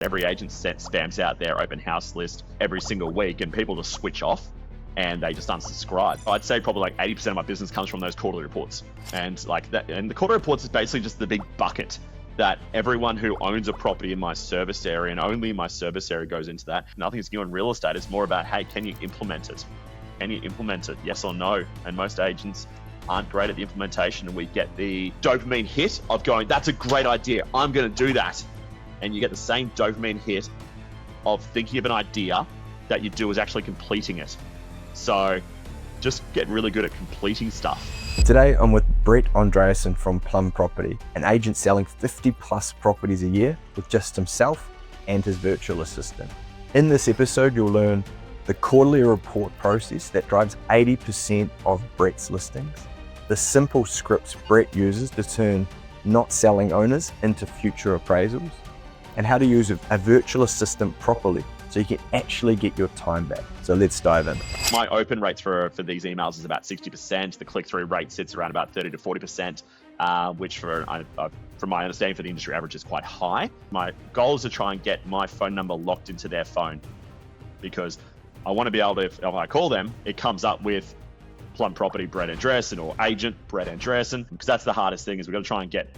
Every agent spams out their open house list every single week, and people just switch off and they just unsubscribe. I'd say probably like 80% of my business comes from those quarterly reports. And like that, and the quarterly reports is basically just the big bucket that everyone who owns a property in my service area, and only my service area goes into that. Nothing's new in real estate. It's more about, hey, can you implement it? Can you implement it? Yes or no? And most agents aren't great at the implementation, and we get the dopamine hit of going, that's a great idea, I'm going to do that. And you get the same dopamine hit of thinking of an idea that you do is actually completing it. So just get really good at completing stuff. Today, I'm with Brett Andreasen from Plum Property, an agent selling 50 plus properties a year with just himself and his virtual assistant. In this episode, you'll learn the quarterly report process that drives 80% of Brett's listings, the simple scripts Brett uses to turn not selling owners into future appraisals, and how to use a virtual assistant properly so you can actually get your time back. So let's dive in. My open rates for these emails is about 60%. The click-through rate sits around about 30 to 40%, which from my understanding for the industry average is quite high. My goal is to try and get my phone number locked into their phone, because I want to be able to, if I call them, it comes up with Plum Property Brett Andreasen or agent Brett Andreasen, because that's the hardest thing, is we've got to try and get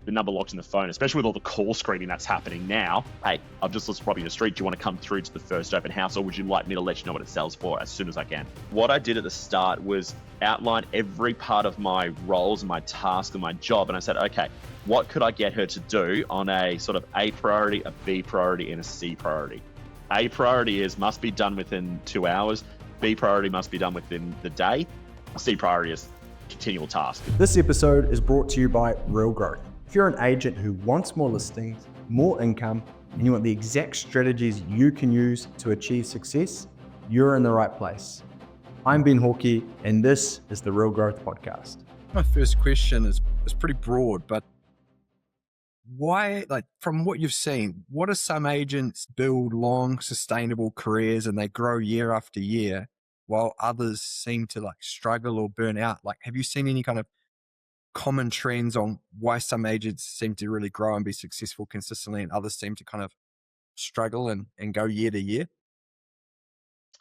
the number locked in the phone, especially with all the call screening that's happening now. Hey, I've just listed property in the street. Do you want to come through to the first open house, or would you like me to let you know what it sells for as soon as I can? What I did at the start was outline every part of my roles and my task and my job. And I said, okay, what could I get her to do on a sort of A priority, a B priority, and a C priority? A priority must be done within 2 hours. B priority must be done within the day. C priority is continual task. This episode is brought to you by Real Growth. If you're an agent who wants more listings, more income, and you want the exact strategies you can use to achieve success, you're in the right place. I'm Ben Hawkey, and this is the Real Growth Podcast. My first question is pretty broad, but why, like from what you've seen, what do some agents build long, sustainable careers and they grow year after year, while others seem to like struggle or burn out? Like, have you seen any kind of common trends on why some agents seem to really grow and be successful consistently and others seem to kind of struggle and go year to year?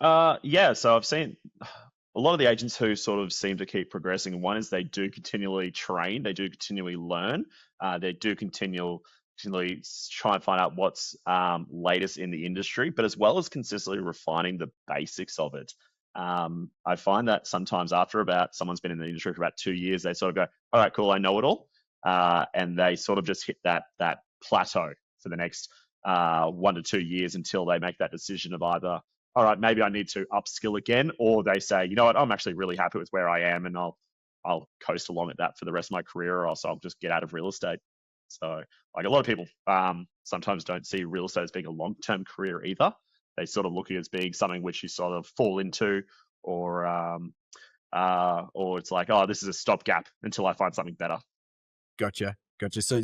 Yeah, so I've seen a lot of the agents who sort of seem to keep progressing. One is they do continually train, they do continually learn, they do continually try and find out what's latest in the industry, but as well as consistently refining the basics of it. I find that sometimes after someone's been in the industry for about 2 years, they sort of go, all right, cool, I know it all. And they sort of just hit that plateau for the next 1 to 2 years until they make that decision of either, all right, maybe I need to upskill again, or they say, you know what, I'm actually really happy with where I am and I'll coast along at that for the rest of my career, or else I'll just get out of real estate. So like a lot of people sometimes don't see real estate as being a long-term career either. They sort of look at it as being something which you sort of fall into, or it's like, oh, this is a stopgap until I find something better. Gotcha. So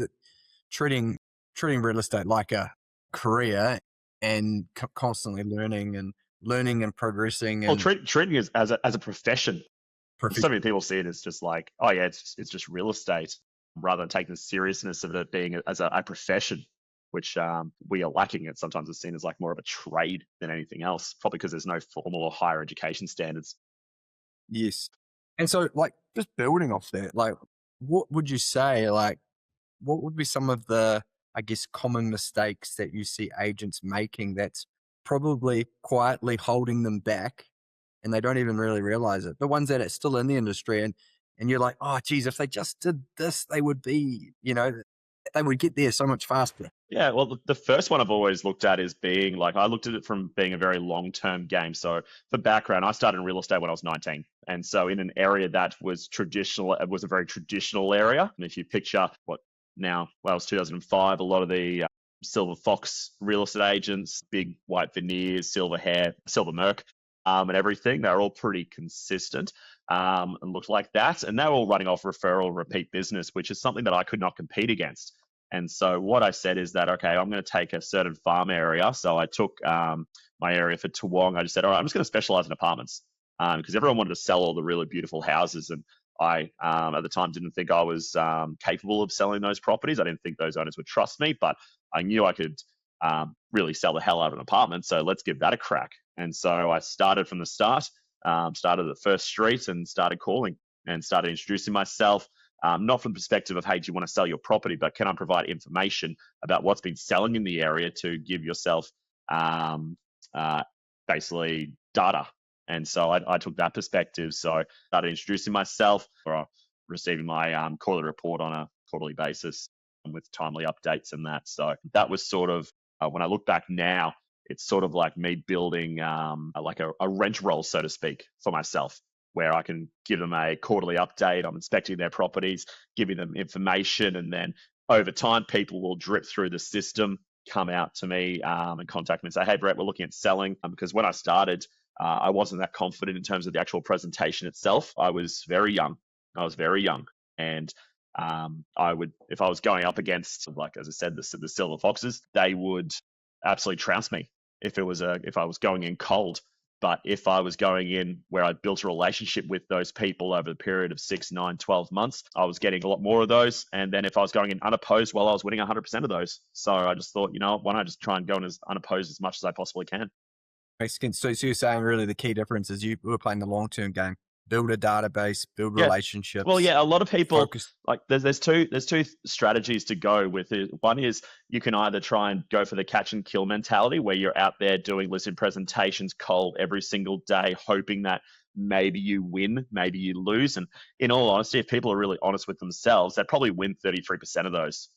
treating real estate like a career and constantly learning and progressing. And treating it as a profession. Perfect. So many people see it as just like, oh yeah, it's just real estate, rather than taking the seriousness of it being as a profession, which we are lacking. It sometimes is seen as like more of a trade than anything else, probably because there's no formal or higher education standards. Yes. And so like just building off that, like what would you say, like what would be some of the, I guess, common mistakes that you see agents making that's probably quietly holding them back and they don't even really realize it? The ones that are still in the industry and you're like, oh geez, if they just did this, they would be, they would get there so much faster. Yeah, well, the first one I've always looked at is being like, I looked at it from being a very long-term game. So for background, I started in real estate when I was 19. And so in an area that was traditional, it was a very traditional area. And if you picture it was 2005, a lot of the silver fox real estate agents, big white veneers, silver hair, silver Merc, and everything, they're all pretty consistent and looked like that. And they're all running off referral, repeat business, which is something that I could not compete against. And so what I said is that, okay, I'm going to take a certain farm area. So I took my area for Toowong. I just said, all right, I'm just going to specialize in apartments because everyone wanted to sell all the really beautiful houses. And I, at the time, didn't think I was capable of selling those properties. I didn't think those owners would trust me, but I knew I could really sell the hell out of an apartment. So let's give that a crack. And so I started from the start, started at the first street and started calling and started introducing myself. Not from the perspective of, hey, do you want to sell your property, but can I provide information about what's been selling in the area to give yourself basically data. And so I took that perspective. So I started introducing myself, or receiving my quarterly report on a quarterly basis with timely updates and that. So that was sort of, when I look back now, it's sort of like me building like a rent roll, so to speak, for myself, where I can give them a quarterly update. I'm inspecting their properties, giving them information, and then over time, people will drip through the system, come out to me and contact me and say, hey, Brett, we're looking at selling. Because when I started, I wasn't that confident in terms of the actual presentation itself. I was very young. And I would, if I was going up against, like, as I said, the silver foxes, they would absolutely trounce me if I was going in cold. But if I was going in where I'd built a relationship with those people over the period of 6, 9, 12 months, I was getting a lot more of those. And then if I was going in unopposed, well, I was winning 100% of those. So I just thought, why don't I just try and go in as unopposed as much as I possibly can? So you're saying really the key difference is you were playing the long-term game, build a database, build Yeah. relationships. Well, yeah, a lot of people focus. like there's two strategies to go with it. One is you can either try and go for the catch and kill mentality, where you're out there doing listed presentations cold every single day, hoping that maybe you win, maybe you lose. And in all honesty, if people are really honest with themselves, they'd probably win 33% of those.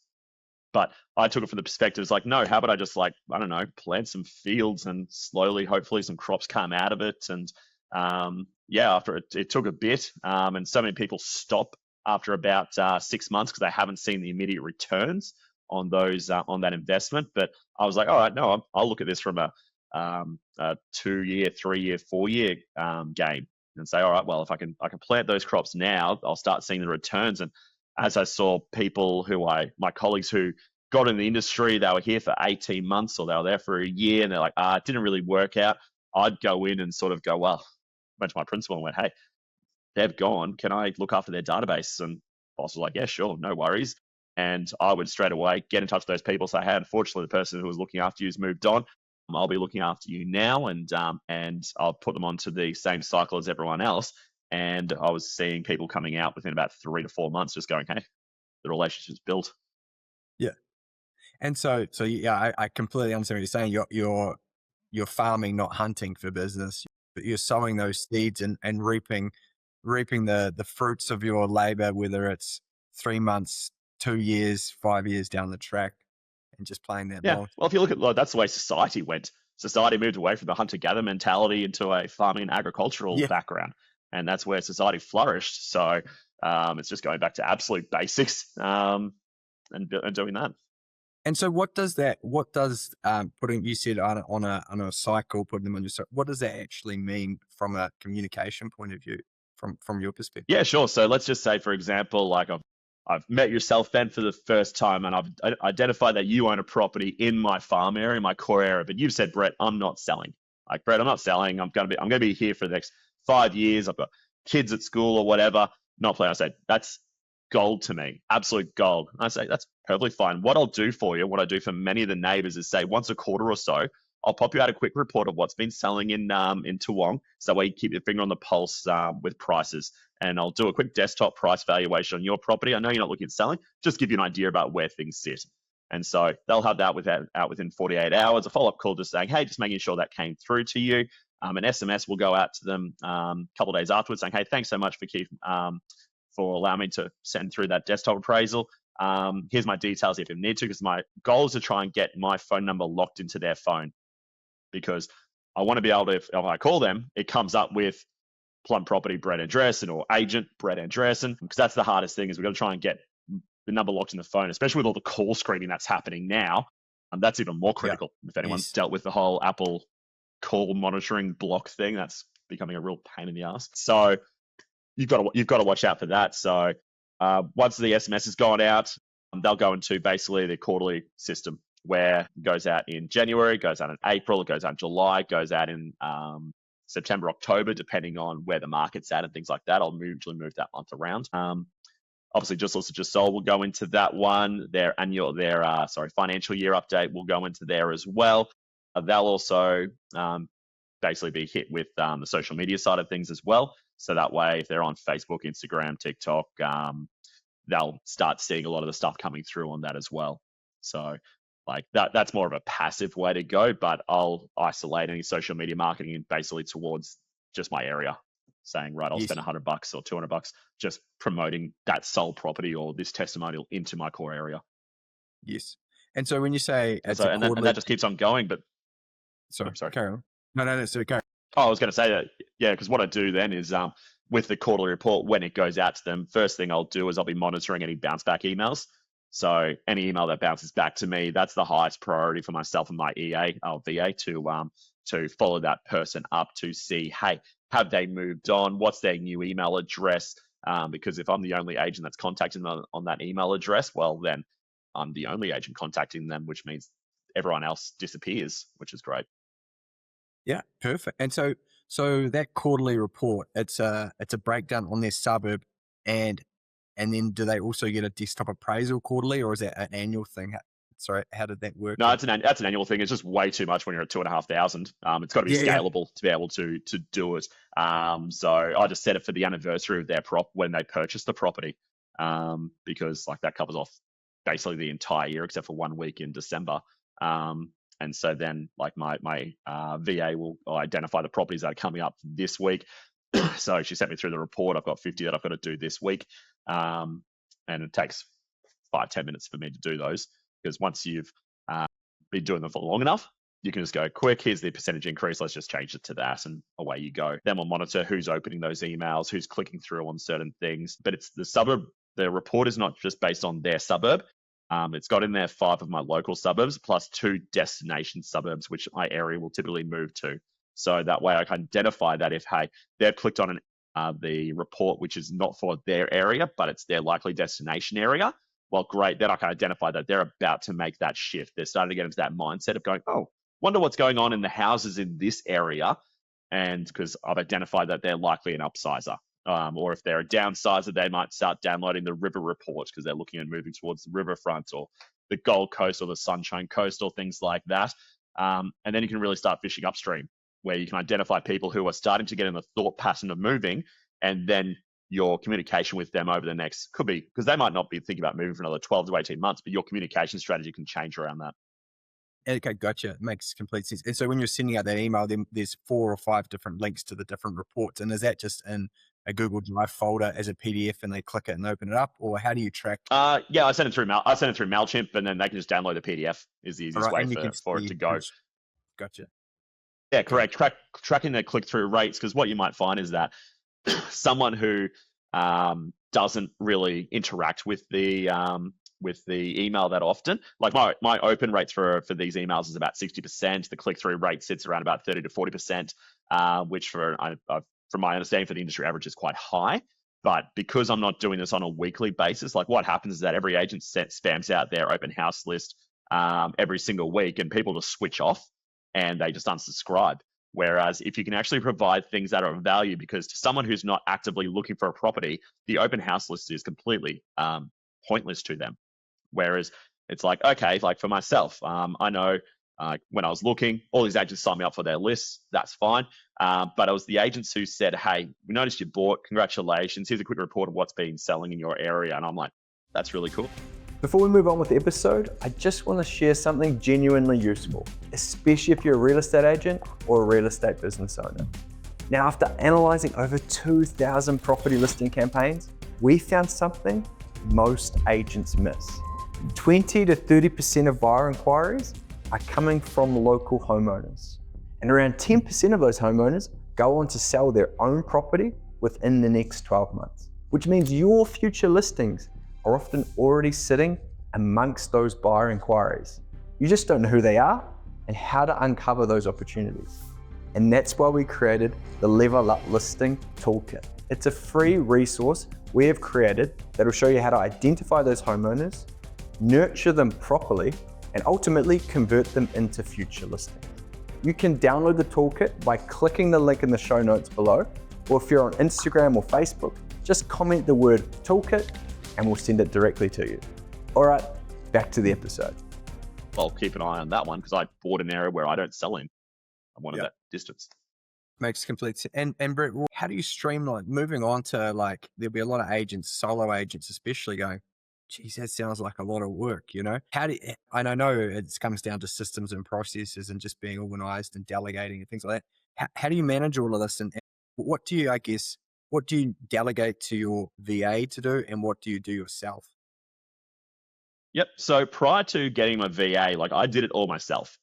But I took it from the perspective, it's like, no, how about I just, like, I don't know, plant some fields and slowly, hopefully some crops come out of it. And after it took a bit, and so many people stop after about 6 months because they haven't seen the immediate returns on those on that investment. But I was like, all right, no, I'll look at this from a 2-year, 3-year, 4-year game, and say, all right, well, if I can plant those crops now, I'll start seeing the returns. And as I saw people my colleagues who got in the industry, they were here for 18 months or they were there for a year, and they're like, it didn't really work out. I'd go in and sort of go, well, went to my principal and went, hey, they've gone. Can I look after their database? And boss was like, yeah, sure, no worries. And I would straight away get in touch with those people, say, hey, unfortunately, the person who was looking after you has moved on. I'll be looking after you now, and I'll put them onto the same cycle as everyone else. And I was seeing people coming out within about 3 to 4 months, just going, hey, the relationship's built. Yeah. And so yeah, I completely understand what you're saying. You're farming, not hunting for business, but you're sowing those seeds and reaping the fruits of your labor, whether it's 3 months, 2 years, 5 years down the track, and just playing that long. Well, if you look at, that's the way society went. Society moved away from the hunter-gatherer mentality into a farming and agricultural background. And that's where society flourished. So it's just going back to absolute basics and doing that. And so what does putting, you said on a cycle, putting them on your, what does that actually mean from a communication point of view, from your perspective? Yeah, sure. So let's just say, for example, like I've met yourself, Ben, for the first time, and I've identified that you own a property in my farm area, my core area, but you've said, Brett, I'm not selling. Like, Brett, I'm not selling. I'm going to be here for the next 5 years. I've got kids at school or whatever. Not playing. I say, that's gold to me, absolute gold. And I say, that's perfectly fine. What I'll do for you, what I do for many of the neighbors, is say once a quarter or so, I'll pop you out a quick report of what's been selling in Toowong, so that way you keep your finger on the pulse with prices. And I'll do a quick desktop price valuation on your property. I know you're not looking at selling, just give you an idea about where things sit. And so they'll have that out within 48 hours. A follow-up call just saying, hey, just making sure that came through to you. An SMS will go out to them a couple of days afterwards saying, hey, thanks so much for allowing me to send through that desktop appraisal. Here's my details if you need to, because my goal is to try and get my phone number locked into their phone, because I want to be able to, if I call them, it comes up with Plum Property Brett Andreessen or agent Brett Andreessen, because that's the hardest thing, is we've got to try and get the number locked in the phone, especially with all the call screening that's happening now. That's even more critical. If anyone's dealt with the whole Apple call monitoring block thing, that's becoming a real pain in the ass. So you've got to watch out for that. So once the SMS has gone out, they'll go into basically the quarterly system, where it goes out in January, goes out in April, it goes out in July, goes out in September, October, depending on where the market's at and things like that. I'll usually move that month around. Obviously, Just Listed, Just Sold will go into that one. Their financial year update will go into there as well. They'll also basically be hit with the social media side of things as well. So that way, if they're on Facebook, Instagram, TikTok, they'll start seeing a lot of the stuff coming through on that as well. So like that's more of a passive way to go, but I'll isolate any social media marketing basically towards just my area, saying, right, I'll spend $100 or $200 just promoting that sold property or this testimonial into my core area. Yes. And so when you say and that just keeps on going, but sorry, carry on. No, so carry on. Oh, I was going to say that, yeah, because what I do then is with the quarterly report, when it goes out to them, first thing I'll do is I'll be monitoring any bounce back emails. So any email that bounces back to me, that's the highest priority for myself and my VA to follow that person up to see, hey, have they moved on? What's their new email address? Because if I'm the only agent that's contacting them on that email address, well, then I'm the only agent contacting them, which means everyone else disappears, which is great. Yeah, perfect. And so that quarterly report, it's a breakdown on their suburb, and then do they also get a desktop appraisal quarterly, or is that an annual thing? Sorry, how did that work? No, that's an annual thing. It's just way too much when you're at 2,500. It's got to be scalable to be able to do it. So I just set it for the anniversary of their prop when they purchased the property, because like that covers off basically the entire year except for 1 week in December. And so then like my VA will identify the properties that are coming up this week. So she sent me through the report. I've got 50 that I've got to do this week. And it takes 5-10 minutes for me to do those, because once you've been doing them for long enough, you can just go, quick, here's the percentage increase. Let's just change it to that. And away you go. Then we'll monitor who's opening those emails, who's clicking through on certain things. But it's the suburb. The report is not just based on their suburb. It's got in there 5 of my local suburbs plus 2 destination suburbs, which my area will typically move to. So that way I can identify that if, hey, they've clicked on the report, which is not for their area, but it's their likely destination area. Well, great. Then I can identify that they're about to make that shift. They're starting to get into that mindset of going, oh, wonder what's going on in the houses in this area. And because I've identified that they're likely an upsizer. Or if they're a downsizer, they might start downloading the river reports because they're looking at moving towards the riverfront or the Gold Coast or the Sunshine Coast or things like that. And then you can really start fishing upstream, where you can identify people who are starting to get in the thought pattern of moving, and then your communication with them over the next, could be, because they might not be thinking about moving for another 12 to 18 months, but your communication strategy can change around that. Okay, gotcha. It makes complete sense. And so when you're sending out that email, then there's 4 or 5 different links to the different reports. And is that just in a Google Drive folder as a PDF and they click it and open it up, or how do you track? Yeah, I send it through MailChimp, and then they can just download the PDF is the easiest way for it to go. Gotcha. Yeah, correct. Tracking their click-through rates, because what you might find is that someone who doesn't really interact with the email that often, like my open rates for these emails is about 60%. The click-through rate sits around about 30 to 40%, which from my understanding for the industry average is quite high. But because I'm not doing this on a weekly basis, like what happens is that every agent spams out their open house list every single week, and people just switch off and they just unsubscribe. Whereas if you can actually provide things that are of value, because to someone who's not actively looking for a property, the open house list is completely pointless to them. Whereas it's like, okay, like for myself, I know when I was looking, all these agents signed me up for their lists. That's fine. But it was the agents who said, hey, we noticed you bought. Congratulations. Here's a quick report of what's been selling in your area. And I'm like, that's really cool. Before we move on with the episode, I just want to share something genuinely useful, especially if you're a real estate agent or a real estate business owner. Now, after analyzing over 2,000 property listing campaigns, we found something most agents miss. 20 to 30% of buyer inquiries are coming from local homeowners. And around 10% of those homeowners go on to sell their own property within the next 12 months, which means your future listings are often already sitting amongst those buyer inquiries. You just don't know who they are and how to uncover those opportunities. And that's why we created the Level Up Listing Toolkit. It's a free resource we have created that will show you how to identify those homeowners, nurture them properly, and ultimately convert them into future listings. You can download the toolkit by clicking the link in the show notes below, or if you're on Instagram or Facebook, just comment the word toolkit and we'll send it directly to you. All right, back to the episode. I'll keep an eye on that one because I bought an area where I don't sell in. I wanted that distance. Makes complete sense. And Brett, how do you streamline moving on to, like, there'll be a lot of agents, solo agents especially, going, geez, that sounds like a lot of work, you know? And I know it comes down to systems and processes and just being organized and delegating and things like that. How do you manage all of this? And what do you delegate to your VA to do, and what do you do yourself? Yep. So prior to getting my VA, like I did it all myself.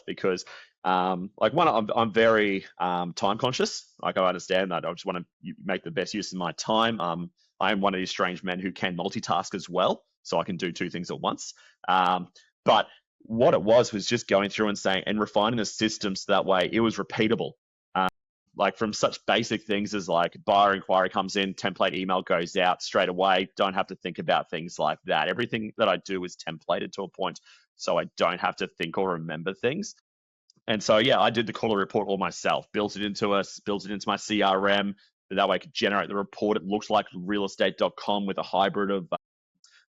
Because I'm very time conscious. Like I understand that. I just want to make the best use of my time. I am one of these strange men who can multitask as well, so I can do two things at once. But what it was just going through and saying and refining the system so that way it was repeatable. Like from such basic things as like buyer inquiry comes in, template email goes out straight away. Don't have to think about things like that. Everything that I do is templated to a point, so I don't have to think or remember things. And so, yeah, I did the quarterly report all myself, built it into my CRM. That way I could generate the report. It looks like realestate.com with a hybrid of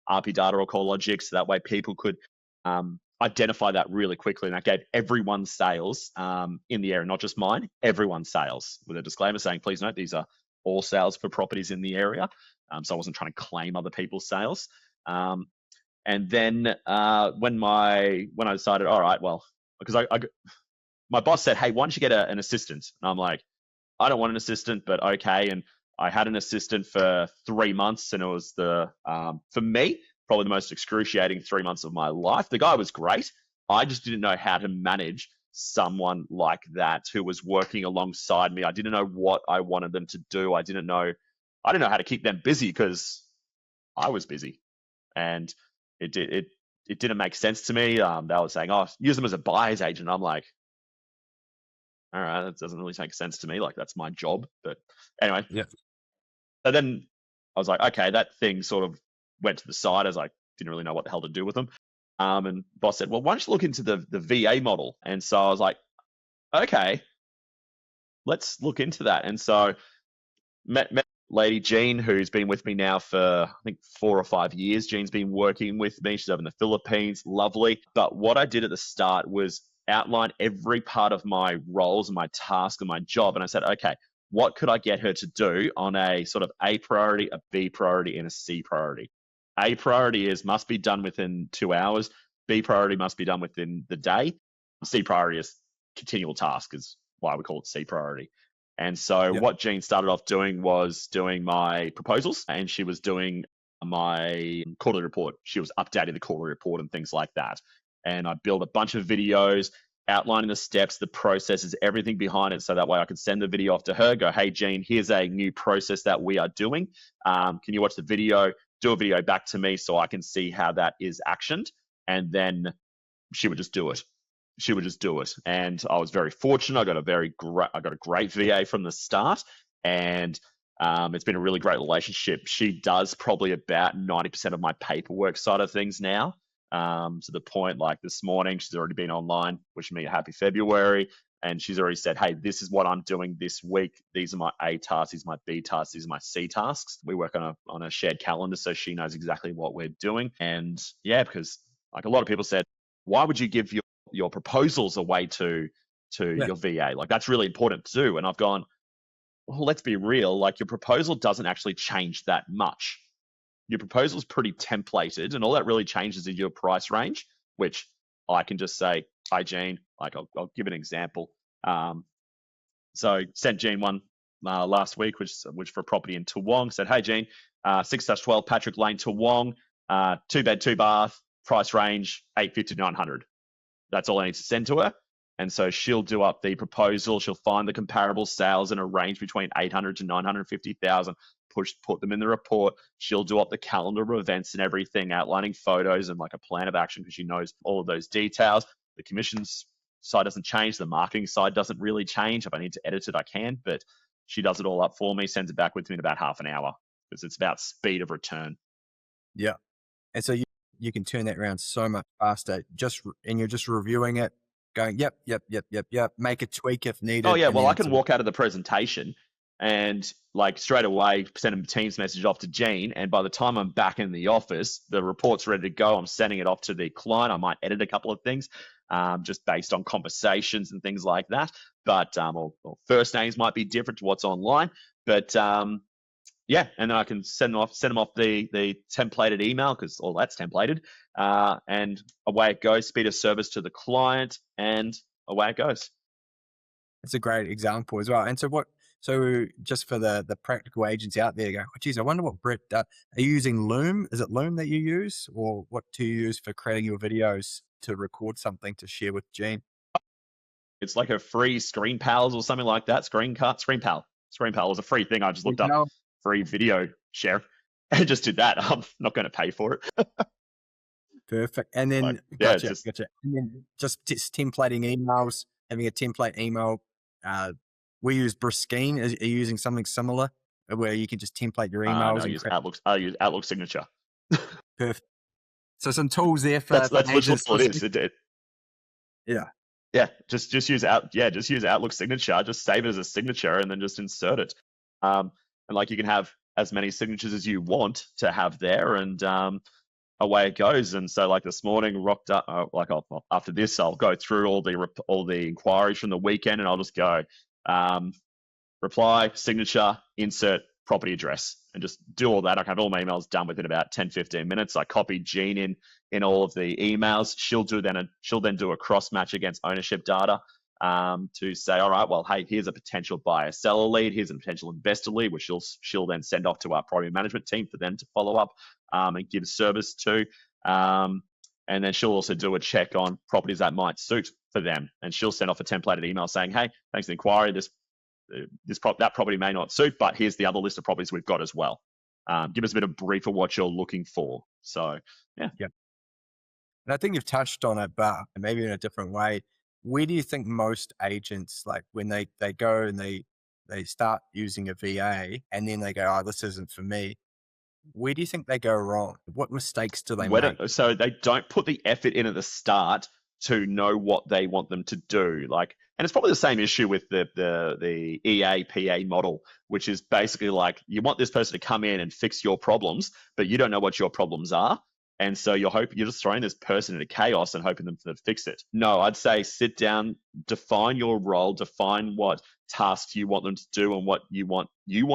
RP data or CoreLogic. So that way people could identify that really quickly. And I gave everyone sales in the area, not just mine, everyone sales, with a disclaimer saying, please note, these are all sales for properties in the area. So I wasn't trying to claim other people's sales. And then when I decided, all right, well, because my boss said, hey, why don't you get an assistant? And I'm like, I don't want an assistant, but okay. And I had an assistant for 3 months, and it was for me, probably the most excruciating 3 months of my life. The guy was great. I just didn't know how to manage someone like that who was working alongside me. I didn't know what I wanted them to do. I didn't know how to keep them busy because I was busy, and it didn't make sense to me. They were saying, oh, use them as a buyer's agent. I'm like, all right, that doesn't really make sense to me. Like, that's my job. But anyway. Yeah. So then I was like, okay, that thing sort of went to the side as I didn't really know what the hell to do with them. And boss said, well, why don't you look into the VA model? And so I was like, okay, let's look into that. And so met lady Jean, who's been with me now for, I think, 4 or 5 years. Jean's been working with me. She's over in the Philippines. Lovely. But what I did at the start was outline every part of my roles and my task and my job. And I said, okay, what could I get her to do on a sort of A priority, a B priority, and a C priority? A priority must be done within 2 hours. B priority must be done within the day. C priority is continual task, is why we call it C priority. And so what Jean started off doing was doing my proposals, and she was doing my quarterly report. She was updating the quarterly report and things like that. And I built a bunch of videos outlining the steps, the processes, everything behind it. So that way I could send the video off to her, go, hey, Jean, here's a new process that we are doing. Can you watch the video, do a video back to me so I can see how that is actioned? And then she would just do it. And I was very fortunate. I got a great VA from the start, and it's been a really great relationship. She does probably about 90% of my paperwork side of things now. To the point, like this morning, she's already been online wishing me a happy February, and she's already said, hey, this is what I'm doing this week. These are my A tasks, these are my B tasks, these are my C tasks. We work on a shared calendar, so she knows exactly what we're doing. And yeah, because like a lot of people said, why would you give your proposals away to your VA? Like, that's really important to do. And I've gone, well, let's be real. Like, your proposal doesn't actually change that much. Your proposal is pretty templated, and all that really changes is your price range, which I can just say, hi, Jean. Like, I'll give an example. So sent Jean one last week, which for a property in Toowong. Said, hey, Jean, 6-12 Patrick Lane, Toowong, 2-bed, 2-bath, price range 850 to 900. That's all I need to send to her. And so she'll do up the proposal. She'll find the comparable sales in a range between 800 to 950,000. Put them in the report. She'll do up the calendar of events and everything, outlining photos and like a plan of action because she knows all of those details. The commissions side doesn't change. The marketing side doesn't really change. If I need to edit it, I can, but she does it all up for me, sends it back with me in about half an hour because it's about speed of return. Yeah. And so you can turn that around so much faster, and you're just reviewing it, going, yep, make a tweak if needed. Oh yeah, well, I can walk out of the presentation and like straight away send a Teams message off to Gene. And by the time I'm back in the office, the report's ready to go. I'm sending it off to the client. I might edit a couple of things just based on conversations and things like that. But or first names might be different to what's online. But yeah, and then I can send them off the templated email because all that's templated, and away it goes. Speed of service to the client, and away it goes. It's a great example as well. And so just for the practical agents out there, go, oh, geez, I wonder what Brett does. Are you using Loom? Is it Loom that you use, or what do you use for creating your videos to record something to share with Gene? It's like a free Screen Pals or something like that. Screen Pal was a free thing. I just looked up free video share and just did that. I'm not going to pay for it. Perfect. And then gotcha. And then just templating emails, having a template email. We use Briskine. Are you using something similar where you can just template your emails? No, I use Outlook Signature. Perfect. So some tools there for that's literally what it is. Yeah. Just use Outlook Signature. Just save it as a signature and then just insert it. And like you can have as many signatures as you want to have there, and away it goes. And so like this morning, rocked up. After this, I'll go through all the inquiries from the weekend, and I'll just go reply, signature, insert, property address, and just do all that. I can have all my emails done within about 10-15 minutes. I copy Jean in all of the emails. She'll then do a cross match against ownership data to say, all right, well, hey, here's a potential buyer seller lead, here's a potential investor lead, which she'll then send off to our property management team for them to follow up and give service to. And then she'll also do a check on properties that might suit for them, and she'll send off a templated email saying, hey, thanks for the inquiry. That property may not suit, but here's the other list of properties we've got as well. Give us a bit of brief of what you're looking for. So, yeah. And I think you've touched on it, but maybe in a different way. Where do you think most agents, like when they go and they start using a VA and then they go, oh, this isn't for me. Where do you think they go wrong? What mistakes do they make? So they don't put the effort in at the start to know what they want them to do. And it's probably the same issue with the EAPA model, which is basically like you want this person to come in and fix your problems, but you don't know what your problems are. And so you're just throwing this person into chaos and hoping them to fix it. No, I'd say sit down, define your role, define what tasks you want them to do and what you want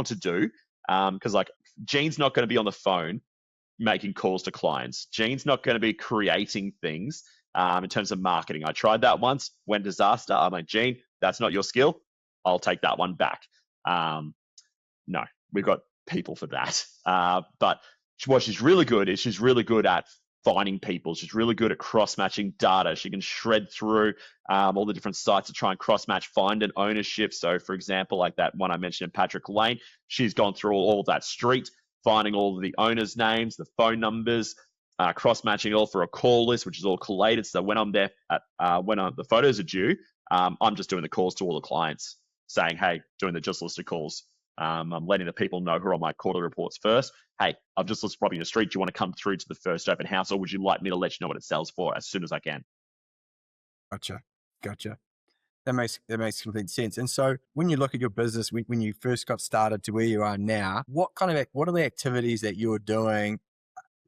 to do. Because like Gene's not going to be on the phone making calls to clients. Gene's not going to be creating things in terms of marketing. I tried that once, went disaster. I'm like, Gene, that's not your skill. I'll take that one back. No, we've got people for that. But what she's really good is she's really good at finding people. She's really good at cross-matching data. She can shred through all the different sites to try and cross-match, find an ownership. So for example, like that one I mentioned in Patrick Lane, she's gone through all of that street, finding all of the owners' names, the phone numbers, cross-matching all for a call list, which is all collated. So when I'm there, when the photos are due, I'm just doing the calls to all the clients saying, hey, doing the just listed calls. I'm letting the people know who are on my quarterly reports first. Hey, I've just listed property in the street. Do you want to come through to the first open house, or would you like me to let you know what it sells for as soon as I can? Gotcha. That makes complete sense. And so when you look at your business, when you first got started to where you are now, what are the activities that you're doing,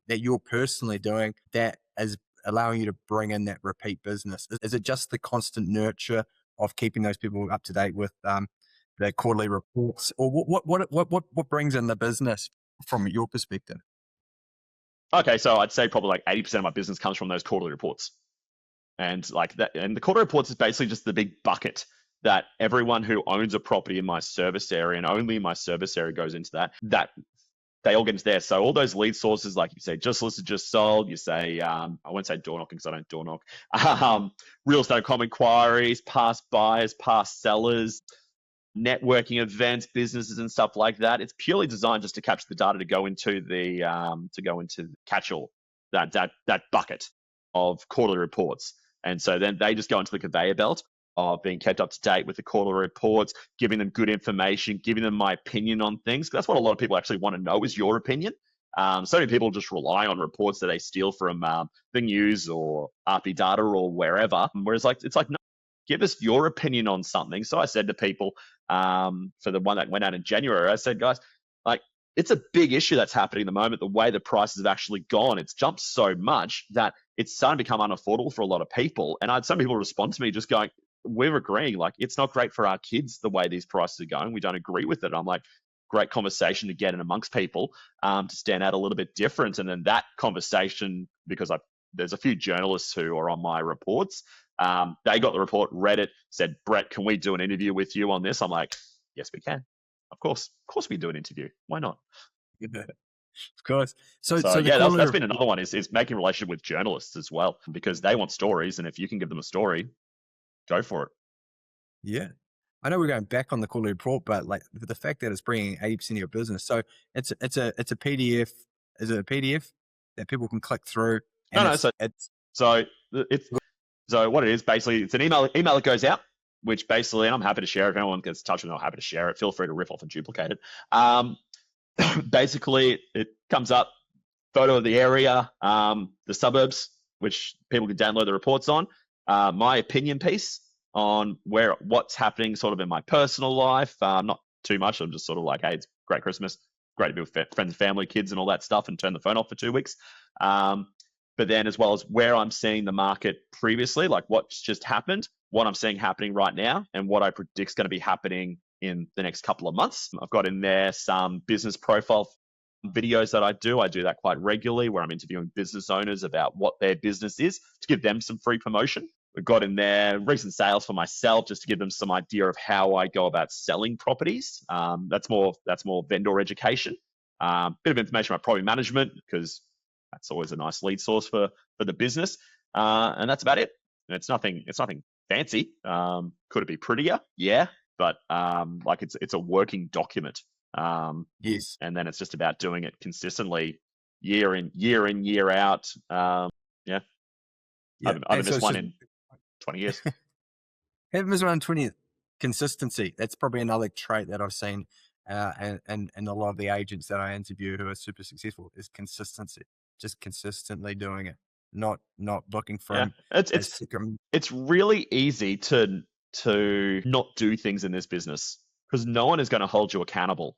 that you're personally doing, that is allowing you to bring in that repeat business? Is it just the constant nurture of keeping those people up to date with the quarterly reports, or what brings in the business from your perspective? Okay, so I'd say probably like 80% of my business comes from those quarterly reports. And like that, and the quarterly reports is basically just the big bucket that everyone who owns a property in my service area, and only in my service area goes into that they all get into there. So all those lead sources, like you say, just listed, just sold, you say, I won't say door knocking because I don't door knock, real estate.com inquiries, past buyers, past sellers, networking events, businesses and stuff like that. It's purely designed just to capture the data to go into the catch-all, that bucket of quarterly reports. And so then they just go into the conveyor belt of being kept up to date with the quarterly reports, giving them good information, giving them my opinion on things. That's what a lot of people actually want to know, is your opinion. So many people just rely on reports that they steal from the news or RP data or wherever. Whereas it's like, no, give us your opinion on something. So I said to people, for the one that went out in January, I said, guys, like, it's a big issue that's happening at the moment. The way the prices have actually gone, it's jumped so much that it's starting to become unaffordable for a lot of people. And I had some people respond to me just going, we're agreeing, like, it's not great for our kids the way these prices are going. We don't agree with it. I'm like, great conversation to get in amongst people, to stand out a little bit different. And then that conversation, because there's a few journalists who are on my reports, they got the report, read it, said, Brett, can we do an interview with you on this? I'm like, yes, we can. Of course we do an interview. Why not? Yeah, of course. So the yeah, quarterly that's been another one is making a relationship with journalists as well, because they want stories. And if you can give them a story, go for it. Yeah. I know we're going back on the quarterly report, but like the fact that it's bringing 80% of your business. So it's a PDF. Is it a PDF that people can click through? And No. So what it is, basically, it's an email that goes out, which basically, and I'm happy to share it. If anyone gets in touch with me, I'm happy to share it. Feel free to rip off and duplicate it. Basically, it comes up, photo of the area, the suburbs, which people can download the reports on, my opinion piece on what's happening sort of in my personal life. Not too much. I'm just sort of like, hey, it's great Christmas, great to be with friends, family, kids, and all that stuff, and turn the phone off for 2 weeks. But then as well as where I'm seeing the market previously, like what's just happened, what I'm seeing happening right now, and what I predict is going to be happening in the next couple of months. I've got in there some business profile videos that I do. I do that quite regularly, where I'm interviewing business owners about what their business is to give them some free promotion. We've got in there recent sales for myself, just to give them some idea of how I go about selling properties. That's more vendor education. Bit of information about property management, because that's always a nice lead source for the business. And that's about it. And it's nothing fancy. Could it be prettier? Yeah, but like it's a working document. yes. And then it's just about doing it consistently, year in, year out. Yeah. Yeah. I've missed one in 20 years. Haven't missed one in 20 years. Consistency. That's probably another trait that I've seen, and a lot of the agents that I interview who are super successful is consistency. Just consistently doing it, not looking for Yeah, it's really easy to not do things in this business, because no one is going to hold you accountable.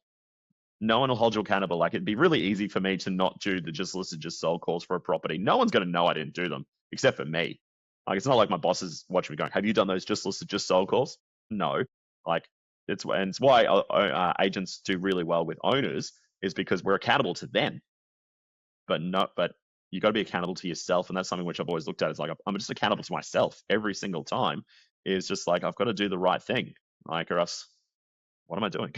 No one will hold you accountable. Like, it'd be really easy for me to not do the just listed, just sold calls for a property. No one's going to know I didn't do them, except for me. Like, it's not like my boss is watching me going, have you done those just listed, just sold calls? No. Like, it's why agents do really well with owners, is because we're accountable to them. But you got to be accountable to yourself. And that's something which I've always looked at. It's like, I'm just accountable to myself every single time. Is just like, I've got to do the right thing. Like, or else, what am I doing?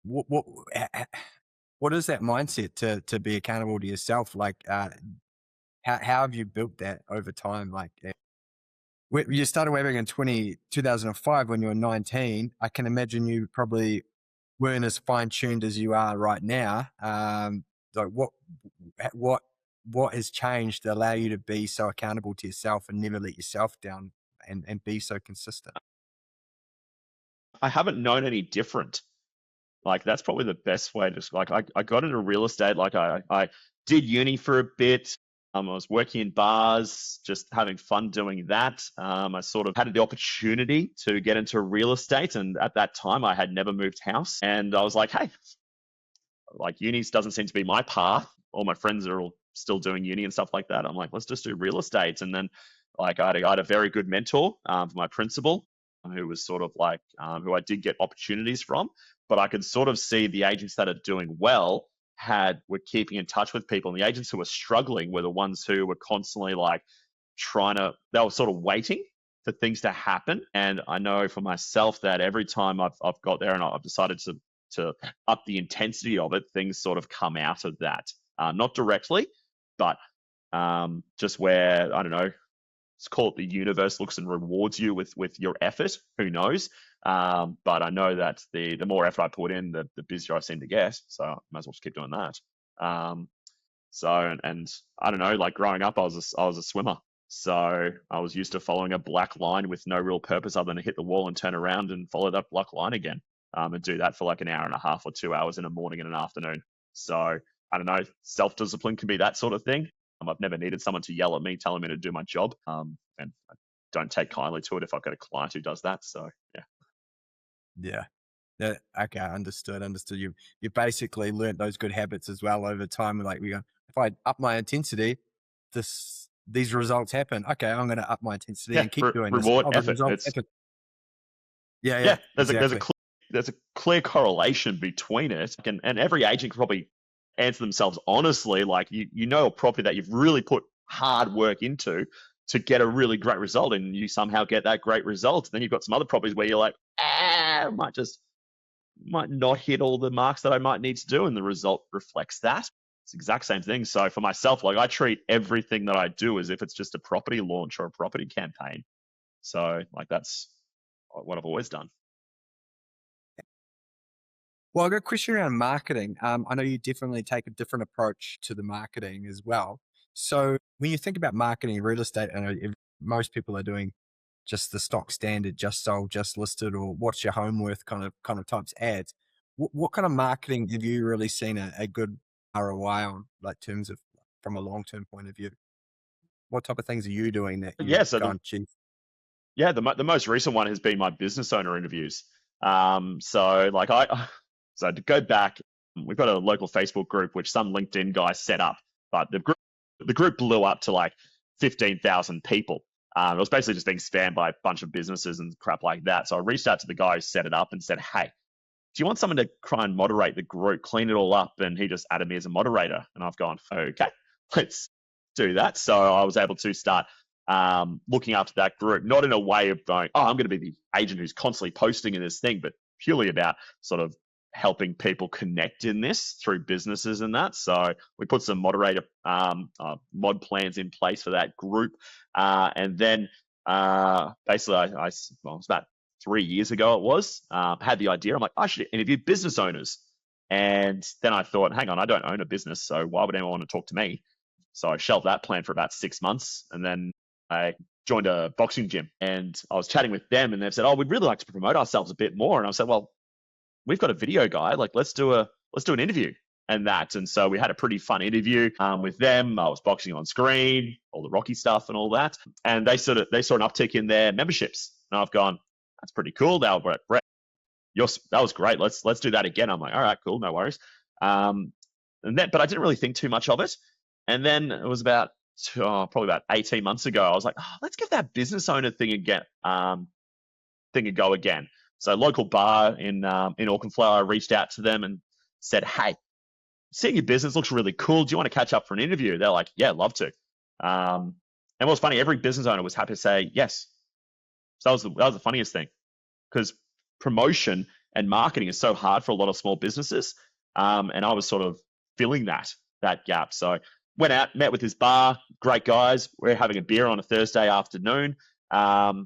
What is that mindset to be accountable to yourself? Like, how have you built that over time? Like, you started way back in 2005 when you were 19. I can imagine you probably weren't as fine-tuned as you are right now. Like, what has changed to allow you to be so accountable to yourself and never let yourself down, and be so consistent? I haven't known any different. Like, that's probably the best way to, like, I got into real estate. Like, I did uni for a bit. I was working in bars, just having fun doing that. I sort of had the opportunity to get into real estate. And at that time, I had never moved house. And I was like, hey, like, uni doesn't seem to be my path. All my friends are all still doing uni and stuff like that. I'm like, let's just do real estate. And then, like, I had a very good mentor, for my principal, who was sort of like, who I did get opportunities from. But I could sort of see the agents that are doing well were keeping in touch with people. And the agents who were struggling were the ones who were constantly like they were sort of waiting for things to happen. And I know for myself that every time I've got there and I've decided to up the intensity of it, things sort of come out of that. Not directly, but just where, I don't know, it's called the universe looks and rewards you with your effort. Who knows? But I know that the more effort I put in, the busier I seem to get. So I might as well just keep doing that. And I don't know, like, growing up, I was a swimmer. So I was used to following a black line with no real purpose other than to hit the wall and turn around and follow that black line again. And do that for like an hour and a half or 2 hours in a morning and an afternoon. So I don't know, self-discipline can be that sort of thing. I've never needed someone to yell at me, telling me to do my job. And I don't take kindly to it if I've got a client who does that. So yeah. Yeah. Yeah. Okay. Understood. You basically learnt those good habits as well over time. Like we go, if I up my intensity, these results happen. Okay, I'm going to up my intensity Yeah, and keep doing this. reward Oh, the effort. results It's happen. Yeah. yeah. Yeah. There's Exactly. a clear correlation between it, and every agent can probably answer themselves honestly. Like you know a property that you've really put hard work into to get a really great result, and you somehow get that great result. Then you've got some other properties where you're like, might not hit all the marks that I might need to do, and the result reflects that. It's the exact same thing. So for myself, like I treat everything that I do as if it's just a property launch or a property campaign. So like that's what I've always done. Well, I've got a question around marketing. I know you definitely take a different approach to the marketing as well. So when you think about marketing in real estate, I know most people are doing just the stock standard, just sold, just listed, or what's your home worth kind of types ads. What kind of marketing have you really seen a good ROI on, like terms of from a long-term point of view? What type of things are you doing that you Yeah. So go and achieve? the most recent one has been my business owner interviews. So like so to go back, we've got a local Facebook group which some LinkedIn guys set up, but the group blew up to like 15,000 people. It was basically just being spammed by a bunch of businesses and crap like that. So I reached out to the guy who set it up and said, "Hey, do you want someone to try and moderate the group, clean it all up?" And he just added me as a moderator. And I've gone, okay, let's do that. So I was able to start looking after that group, not in a way of going, oh, I'm going to be the agent who's constantly posting in this thing, but purely about sort of helping people connect in this through businesses and that. So we put some moderator mod plans in place for that group. And then basically it was about 3 years ago it was, had the idea. I'm like, I should interview business owners. And then I thought, hang on, I don't own a business, so why would anyone want to talk to me? So I shelved that plan for about 6 months. And then I joined a boxing gym and I was chatting with them and they've said, oh, we'd really like to promote ourselves a bit more. And I said, well, we've got a video guy, like let's do an interview and that. And so we had a pretty fun interview with them. I was boxing on screen, all the Rocky stuff and all that. And they saw an uptick in their memberships. And I've gone, that's pretty cool. They were like, Brett, that was great. Let's do that again. I'm like, all right, cool, no worries. But I didn't really think too much of it. And then it was probably about 18 months ago, I was like, let's give that business owner thing a go again. So local bar in Auchenflower, I reached out to them and said, hey, seeing your business looks really cool. Do you want to catch up for an interview? They're like, yeah, love to. And what was funny, every business owner was happy to say yes. So that was the funniest thing, because promotion and marketing is so hard for a lot of small businesses. And I was sort of filling that gap. So went out, met with this bar, great guys. We're having a beer on a Thursday afternoon.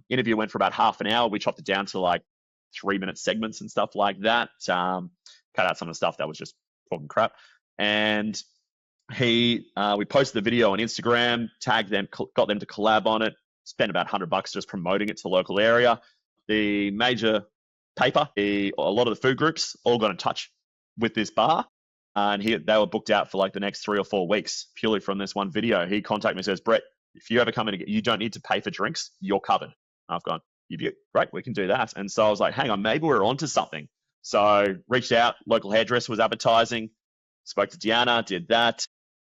Interview went for about half an hour. We chopped it down to like 3-minute segments and stuff like that. Cut out some of the stuff that was just talking crap. And we posted the video on Instagram, tagged them, got them to collab on it, spent about $100 just promoting it to the local area. The major paper, a lot of the food groups all got in touch with this bar. And they were booked out for like the next 3 or 4 weeks purely from this one video. He contacted me and says, Brett, if you ever come in, you don't need to pay for drinks. You're covered. And I've gone, great, we can do that. And so I was like, hang on, maybe we're onto something. So reached out, local hairdresser was advertising, spoke to Deanna, did that.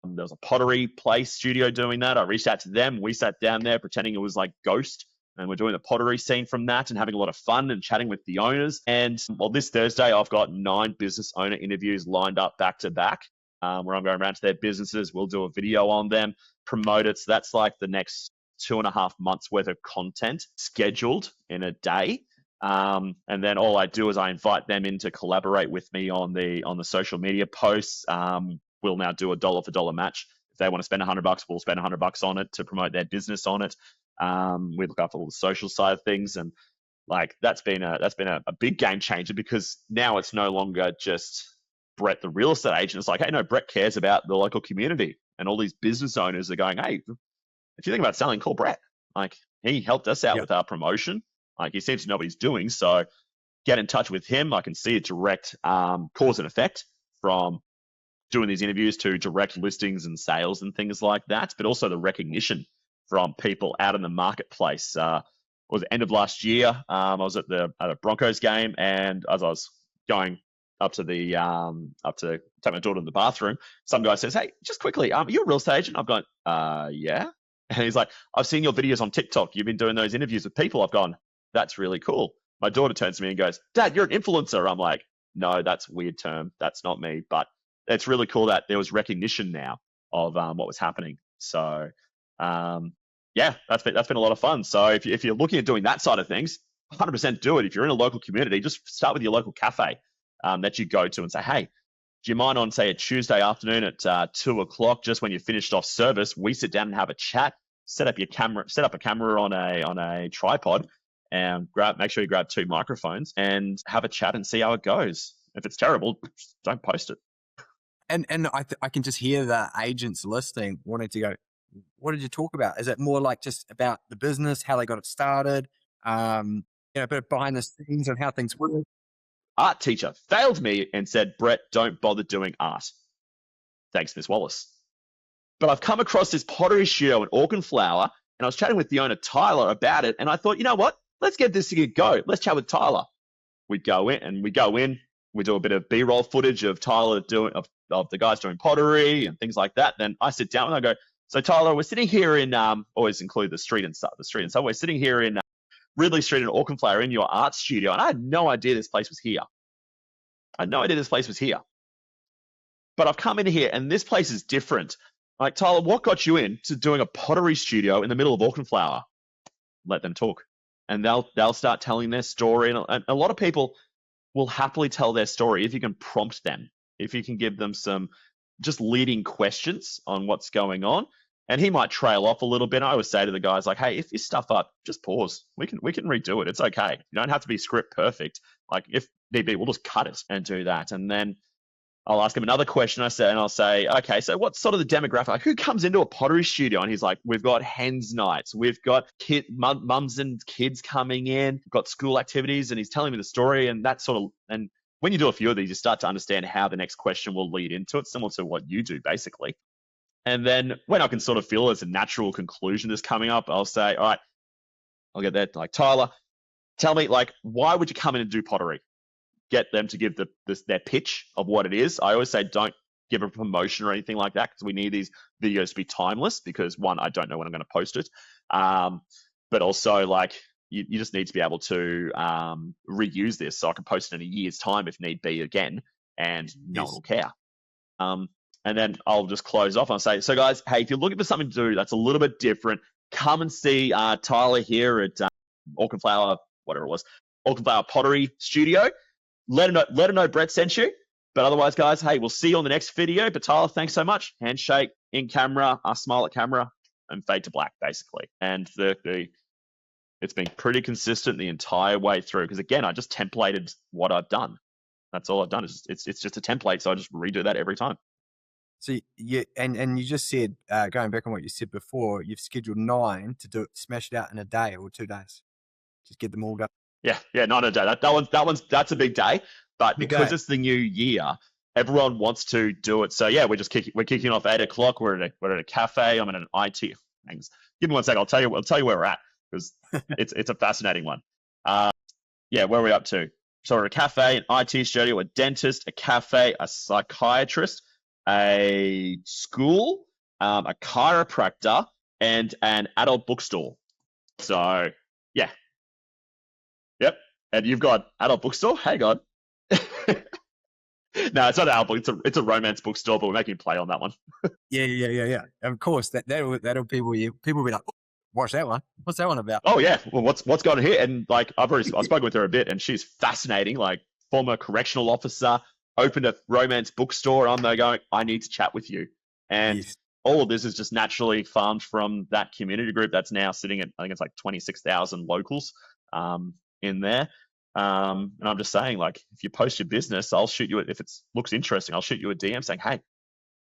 There was a pottery place studio doing that. I reached out to them. We sat down there pretending it was like Ghost. And we're doing the pottery scene from that and having a lot of fun and chatting with the owners. And this Thursday, I've got 9 business owner interviews lined up back to back, where I'm going around to their businesses. We'll do a video on them, promote it. So that's like the next 2.5 months worth of content scheduled in a day. And then all I do is I invite them in to collaborate with me on the social media posts. We'll now do a dollar for dollar match. If they want to spend $100, we'll spend $100 on it to promote their business on it. We look after all the social side of things, and like that's been a big game changer, because now it's no longer just Brett, the real estate agent. It's like, hey, no, Brett cares about the local community, and all these business owners are going, hey, if you think about selling, call Brett. Like, he helped us out with our promotion. Like, he seems to know what he's doing, so get in touch with him. I can see a direct cause and effect from doing these interviews to direct listings and sales and things like that, but also the recognition from people out in the marketplace. It was the end of last year. I was at a Broncos game, and as I was going up to take my daughter in the bathroom, some guy says, "Hey, just quickly, are you a real estate agent?" I've gone, yeah. And he's like, "I've seen your videos on TikTok. You've been doing those interviews with people." I've gone, "That's really cool." My daughter turns to me and goes, "Dad, you're an influencer." I'm like, "No, that's a weird term. That's not me." But it's really cool that there was recognition now of what was happening. So, yeah, that's been a lot of fun. So if you're looking at doing that side of things, 100% do it. If you're in a local community, just start with your local cafe that you go to and say, "Hey, do you mind on, say, a Tuesday afternoon at 2 o'clock, just when you finished off service, we sit down and have a chat, set up a camera on a tripod, and make sure you grab 2 microphones and have a chat and see how it goes. If it's terrible, don't post it." And I can just hear the agents listening wanting to go, what did you talk about? Is it more like just about the business, how they got it started, a bit of behind the scenes on how things work? Art teacher failed me and said, "Brett, don't bother doing art." Thanks, Miss Wallace. But I've come across this pottery studio in Auchenflower, and I was chatting with the owner, Tyler, about it, and I thought, you know what? Let's get this thing a go. Let's chat with Tyler. We go in, we do a bit of B-roll footage of Tyler of the guys doing pottery and things like that. Then I sit down and I go, "So Tyler, we're sitting here in always include the street and stuff. We're sitting here in Ridley Street in Auchenflower in your art studio, and I had no idea this place was here. But I've come in here, and this place is different. Like, Tyler, what got you into doing a pottery studio in the middle of Auchenflower?" Let them talk, and they'll start telling their story. And a lot of people will happily tell their story if you can prompt them, if you can give them some just leading questions on what's going on. And he might trail off a little bit. I always say to the guys, like, "Hey, if you stuff up, just pause. We can redo it. It's okay. You don't have to be script perfect. Like, if need be, we'll just cut it and do that." And then I'll ask him another question. I'll say, "Okay, so what's sort of the demographic? Like, who comes into a pottery studio?" And he's like, "We've got hens nights. We've got mums and kids coming in. We've got school activities." And he's telling me the story, and that sort of, and when you do a few of these, you start to understand how the next question will lead into it, similar to what you do, basically. And then when I can sort of feel there's a natural conclusion that's coming up, I'll say, "All right, I'll get there. Like, Tyler, tell me, like, why would you come in and do pottery?" Get them to give their pitch of what it is. I always say, don't give a promotion or anything like that, because we need these videos to be timeless, because one, I don't know when I'm going to post it. But also, like, you just need to be able to reuse this, so I can post it in a year's time if need be again, and no one will care. And then I'll just close off and I'll say, "So guys, hey, if you're looking for something to do that's a little bit different, come and see Tyler here at Auchenflower, whatever it was, Auchenflower Pottery Studio. Let her know Brett sent you. But otherwise, guys, hey, we'll see you on the next video. But Tyler, thanks so much. Handshake, in camera, smile at camera, and fade to black, basically." And it's been pretty consistent the entire way through, because again, I just templated what I've done. That's all I've done. It's just a template, so I just redo that every time. So you just said, going back on what you said before, you've scheduled 9 to do it, smash it out in a day or 2 days. Just get them all done. Yeah, not a day. That's a big day. But because it's the new year, everyone wants to do it. So yeah, we're kicking off 8 o'clock. We're at a cafe. I'm in an IT. Thanks. Give me 1 second. I'll tell you where we're at, because it's a fascinating one. Yeah, where are we up to? So we're at a cafe, an IT studio, a dentist, a cafe, a psychiatrist, a school, a chiropractor, and an adult bookstore. So yeah. Yep. And you've got adult bookstore? Hang on. No, it's not an adult book. It's a romance bookstore, but we're making a play on that one. Yeah. Of course, that'll people will be like, "Oh, watch that one. What's that one about?" Oh yeah. Well, what's going on here? And like, I've spoken with her a bit, and she's fascinating. Like, former correctional officer, opened a romance bookstore. I'm there going, "I need to chat with you." And Yes. all of this is just naturally farmed from that community group that's now sitting at, I think it's like 26,000 locals in there. And I'm just saying, like, if you post your business, I'll shoot you, if it looks interesting, I'll shoot you a DM saying, "Hey, do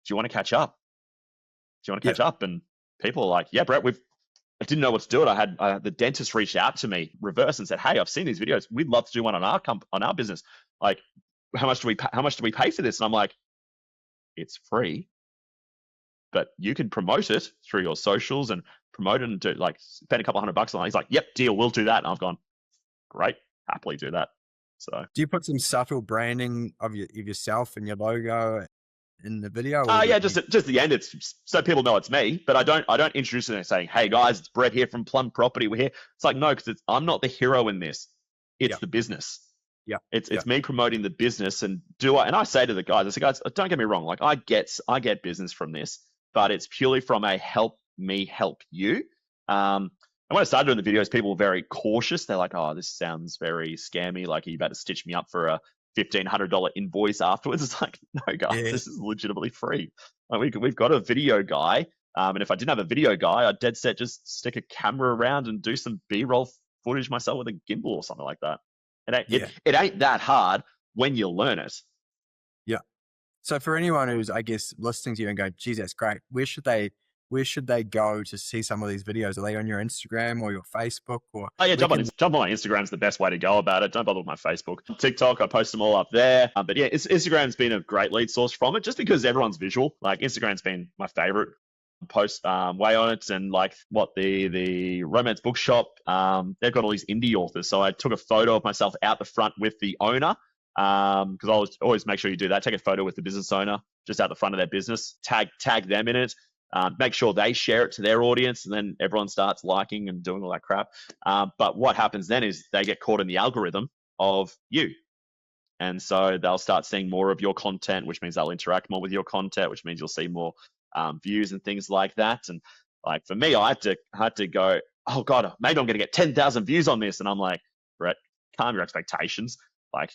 you want to catch up? And people are like, "Yeah, Brett, I didn't know what to do. I had the dentist reached out to me reverse and said, 'Hey, I've seen these videos. We'd love to do one on our business. Like, how much do we pay for this?' And I'm like, 'It's free. but you can promote it through your socials and promote it and do like spend a couple $100 on it. He's like, yep, deal, we'll do that. And I've gone, great, happily do that. So do you put some subtle branding of yourself and your logo in the video? Or yeah, just at the end, it's so people know it's me, but I don't introduce it and saying, hey guys, it's Brett here from Plum Property. We're here. It's like, no, because I'm not the hero in this. It's the business. Yeah. It's me promoting the business. And and I say to the guys, I say, guys, don't get me wrong, like I get business from this, but it's purely from a help me help you. And when I started doing the videos, people were very cautious. They're like, oh, this sounds very scammy. Like, are you about to stitch me up for a $1,500 invoice afterwards? It's like, no, guys, this is legitimately free. Like, we've got a video guy. And if I didn't have a video guy, I'd dead set just stick a camera around and do some B-roll footage myself with a gimbal or something like that. It ain't that hard when you learn it. Yeah. So for anyone who's, I guess, listening to you and going, geez, that's great. Where should they go to see some of these videos? Are they on your Instagram or your Facebook? Or oh yeah, jump on my Instagram is the best way to go about it. Don't bother with my Facebook. TikTok, I post them all up there. But yeah, Instagram's been a great lead source from it, just because everyone's visual. Like, Instagram's been my favorite post way on it. And like the romance bookshop, they've got all these indie authors. So I took a photo of myself out the front with the owner. Because I'll always make sure you do that. Take a photo with the business owner just out the front of their business. Tag them in it. Make sure they share it to their audience, and then everyone starts liking and doing all that crap. But what happens then is they get caught in the algorithm of you. And so they'll start seeing more of your content, which means they'll interact more with your content, which means you'll see more views and things like that. And like for me, I had to go, oh God, maybe I'm going to get 10,000 views on this. And I'm like, Brett, calm your expectations. Like,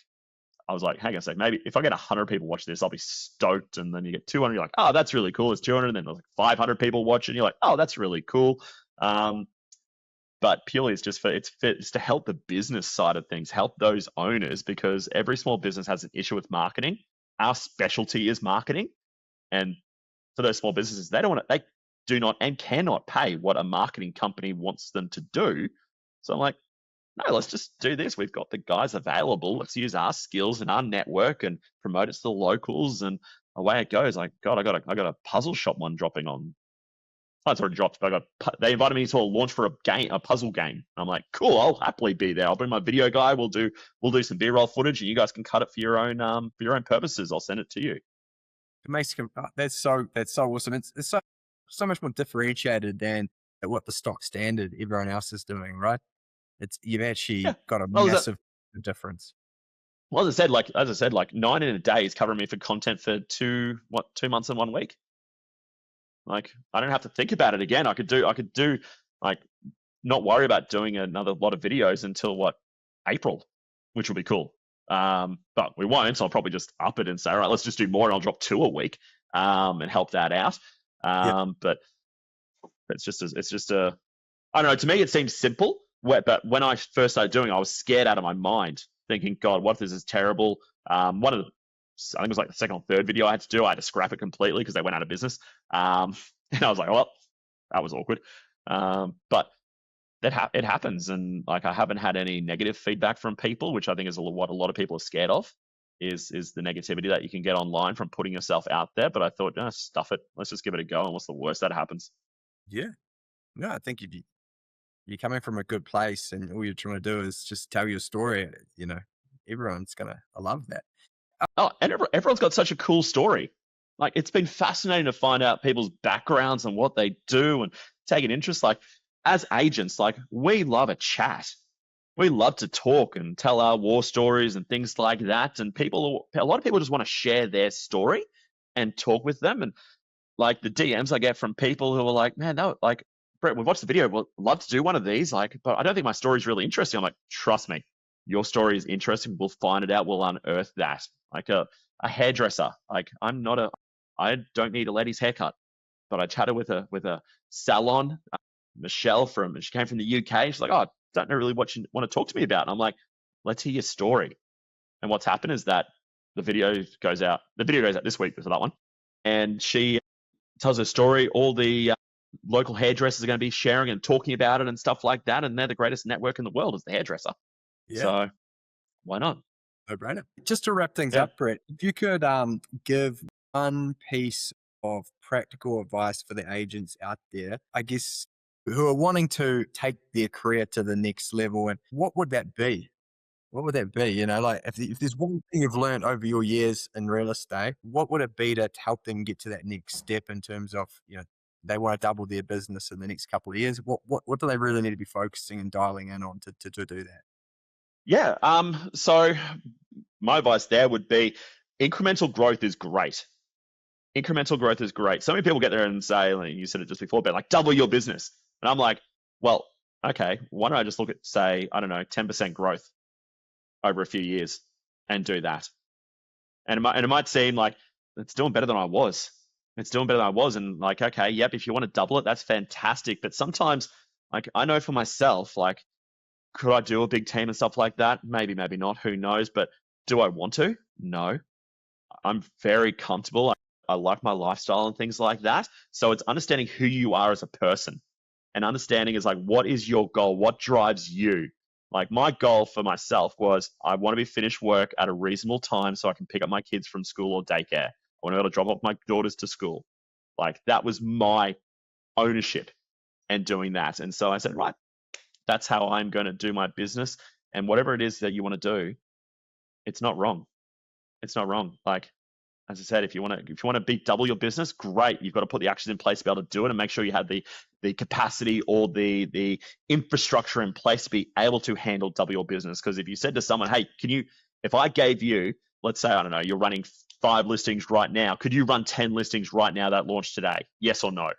I was like, hang on a sec, maybe if I get 100 people watch this, I'll be stoked. And then you get 200, you're like, oh, that's really cool. It's 200. And then there's like 500 people watching. You're like, oh, that's really cool. But purely it's just it's to help the business side of things, help those owners, because every small business has an issue with marketing. Our specialty is marketing. And for those small businesses, they do not and cannot pay what a marketing company wants them to do. So I'm like, no, let's just do this. We've got the guys available. Let's use our skills and our network and promote it to the locals, and away it goes. Like, God, I got a puzzle shop one dropping on. Oh, it's already dropped, but they invited me to a launch for a puzzle game. I'm like, cool, I'll happily be there. I'll bring my video guy. We'll do some B-roll footage, and you guys can cut it for your own purposes. I'll send it to you. It makes that's so awesome. It's so much more differentiated than what the stock standard everyone else is doing, right? You've actually got a massive difference. Well, as I said, like 9 in a day is covering me for content for 2 months and 1 week. Like, I don't have to think about it again. I could do like not worry about doing another lot of videos until April, which will be cool. But we won't. So I'll probably just up it and say, all right, let's just do more, and I'll drop 2 a week, and help that out. But it's just I don't know. To me, it seems simple. But when I first started doing it, I was scared out of my mind, thinking, God, what if this is terrible? I think it was like the second or third video I had to do. I had to scrap it completely because they went out of business. And I was like, well, that was awkward. But it happens. And like, I haven't had any negative feedback from people, which I think is what a lot of people are scared of, is the negativity that you can get online from putting yourself out there. But I thought, no, stuff it. Let's just give it a go. And what's the worst that happens? Yeah. No, I think you're coming from a good place, and all you're trying to do is just tell your story. You know, everyone's going to love that. Oh, and everyone's got such a cool story. Like, it's been fascinating to find out people's backgrounds and what they do and take an interest. Like, as agents, like, we love a chat. We love to talk and tell our war stories and things like that. And a lot of people just want to share their story and talk with them. And like the DMs I get from people who are like, man, no, like, Brett, we've watched the video. We'd love to do one of these, like, but I don't think my story is really interesting. I'm like, trust me, your story is interesting. We'll find it out. We'll unearth that. Like a hairdresser. Like, I don't need a lady's haircut, but I chatted with a salon, Michelle she came from the UK. She's like, oh, I don't know really what you want to talk to me about. And I'm like, let's hear your story. And what's happened is that the video goes out this week for that one. And she tells her story. All the local hairdressers are going to be sharing and talking about it and stuff like that. And they're the greatest network in the world is the hairdresser. Yeah. So why not? No brainer. Just to wrap things up, Brett, if you could give one piece of practical advice for the agents out there, I guess, who are wanting to take their career to the next level? And what would that be? What would that be? You know, like if there's one thing you've learned over your years in real estate, what would it be to help them get to that next step in terms of, they want to double their business in the next couple of years? What do they really need to be focusing and dialing in on to do that? Yeah. So my advice there would be incremental growth is great. Incremental growth is great. So many people get there and say, like you said it just before, but like double your business. And I'm like, well, okay, why don't I just look at, say, I don't know, 10% growth over a few years and do that? And it might seem like it's doing better than I was. It's doing better than I was. And like, okay, yep, if you want to double it, that's fantastic. But sometimes, like, I know for myself, like, could I do a big team and stuff like that? Maybe, maybe not. Who knows? But do I want to? No. I'm very comfortable. I like my lifestyle and things like that. So it's understanding who you are as a person, and understanding is like, what is your goal? What drives you? Like my goal for myself was I want to be finished work at a reasonable time so I can pick up my kids from school or daycare. I want to be able to drop off my daughters to school. Like that was my ownership and doing that. And so I said, right, that's how I'm going to do my business. And whatever it is that you want to do, it's not wrong. It's not wrong. Like, as I said, if you want to double your business, great. You've got to put the actions in place to be able to do it, and make sure you have the capacity or the infrastructure in place to be able to handle double your business. Because if you said to someone, hey, if I gave you, let's say, I don't know, you're running 5 listings right now, could you run 10 listings right now that launched today? Yes or no?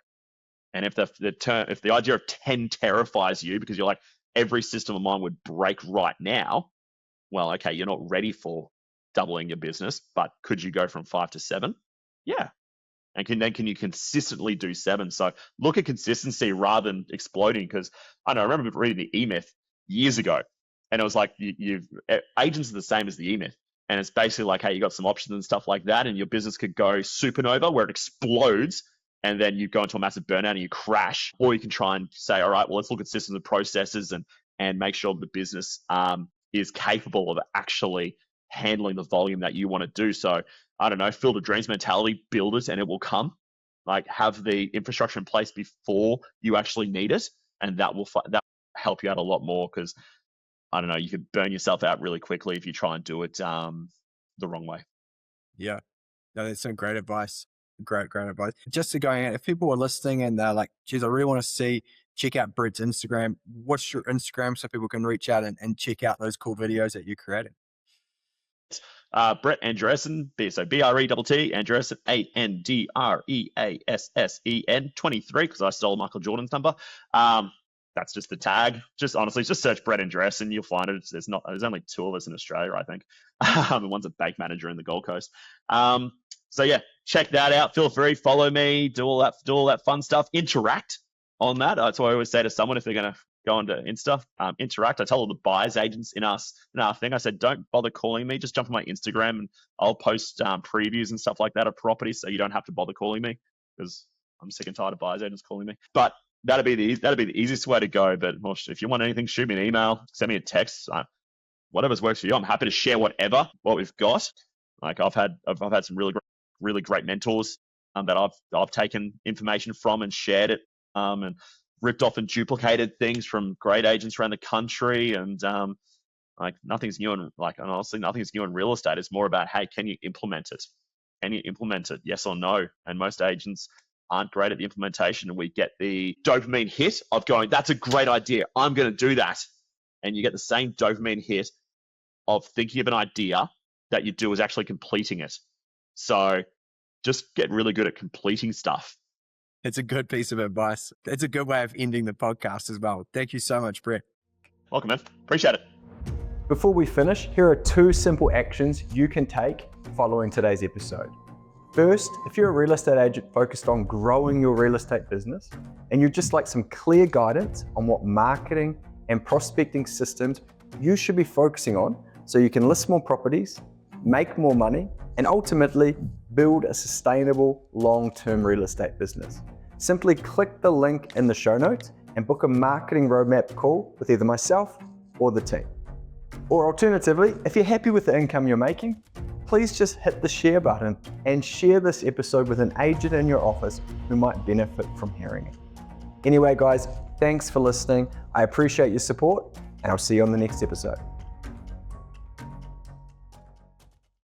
And if the idea of 10 terrifies you because you're like, every system of mine would break right now, well, okay, you're not ready for doubling your business, but could you go from 5 to 7? Yeah. And can you consistently do 7? So look at consistency rather than exploding. Because I remember reading the E-Myth years ago, and it was like agents are the same as the E-Myth, and it's basically like, hey, you got some options and stuff like that, and your business could go supernova where it explodes, and then you go into a massive burnout and you crash. Or you can try and say, all right, well, let's look at systems and processes and make sure the business is capable of actually handling the volume that you want to do. So I don't know, field of dreams mentality, build it and it will come. Like have the infrastructure in place before you actually need it, and that will help you out a lot more. Because I don't know, you could burn yourself out really quickly if you try and do it the wrong way. Yeah, no, that's some great advice. Great advice. Just to go out, if people are listening and they're like, geez, I really want to check out Brett's Instagram. What's your Instagram so people can reach out and check out those cool videos that you created? Brett Andreasen, so BRETT, Andreasen, ANDREASSEN 23, because I stole Michael Jordan's number. That's just the tag. Just honestly, just search Brett Andreasen, you'll find it. There's only 2 of us in Australia, I think. The one's a bank manager in the Gold Coast. So yeah, check that out. Feel free, follow me, do all that fun stuff. Interact on that. That's what I always say to someone if they're going to go onto Insta. Interact. I tell all the buyers agents in our thing, I said, don't bother calling me. Just jump on my Instagram and I'll post previews and stuff like that of properties, so you don't have to bother calling me, because I'm sick and tired of buyers agents calling me. But that'd be the easiest way to go. But if you want anything, shoot me an email, send me a text. Whatever's works for you. I'm happy to share what we've got. Like I've had some really great mentors that I've taken information from and shared it and ripped off and duplicated things from great agents around the country. And like nothing's new and honestly nothing's new in real estate. It's more about, hey, can you implement it? Can you implement it? Yes or no? And most agents aren't great at the implementation, and we get the dopamine hit of going, that's a great idea, I'm going to do that. And you get the same dopamine hit of thinking of an idea that you do is actually completing it. So just get really good at completing stuff. It's a good piece of advice. It's a good way of ending the podcast as well. Thank you so much, Brett. Welcome, man. Appreciate it. Before we finish, here are 2 simple actions you can take following today's episode. First, if you're a real estate agent focused on growing your real estate business and you'd just like some clear guidance on what marketing and prospecting systems you should be focusing on so you can list more properties, make more money, and ultimately build a sustainable long-term real estate business, simply click the link in the show notes and book a marketing roadmap call with either myself or the team. Or alternatively, if you're happy with the income you're making, please just hit the share button and share this episode with an agent in your office who might benefit from hearing it. Anyway, guys, thanks for listening. I appreciate your support, and I'll see you on the next episode.